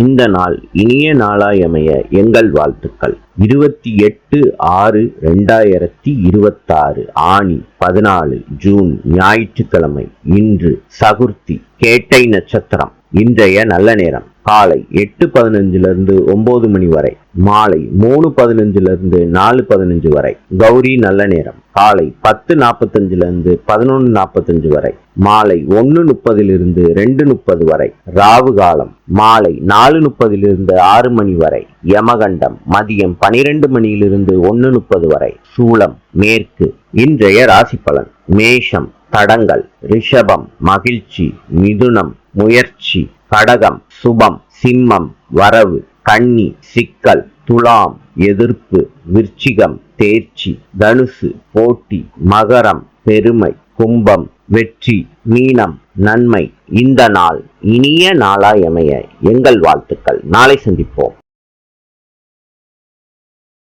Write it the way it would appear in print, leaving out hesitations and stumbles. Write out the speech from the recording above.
இந்த நாள் இனிய நாளாயமைய எங்கள் வாழ்த்துக்கள். 28/6/2026 ஆணி 14 ஜூன் ஞாயிற்றுக்கிழமை. இன்று சகுர்த்தி, கேட்டை நட்சத்திரம். இன்றைய நல்ல நேரம் காலை 8:15 9 மணி வரை, மாலை 3:15 4:15 வரை. கௌரி நல்ல நேரம் காலை 10:45 11:45 வரை, மாலை 1:30 2:30 வரை. ராவு காலம் மாலை 4:30 6 மணி வரை. யமகண்டம் மதியம் 12 மணியிலிருந்து 1:30 வரை. சூலம் மேற்கு. இன்றைய ராசி பலன். மேஷம் தடங்கள், ரிஷபம் மகிழ்ச்சி, மிதுனம் முயற்சி, கடகம் சுபம், சிம்மம் வரவு, கன்னி சிக்கல், துலாம் எதிர்ப்பு, விருச்சிகம் தேர்ச்சி, தனுசு போட்டி, மகரம் பெருமை, கும்பம் வெற்றி, மீனம் நன்மை. இந்த நாள் இனிய நாளாய் அமைய எங்கள் வாழ்த்துக்கள். நாளை சந்திப்போம்.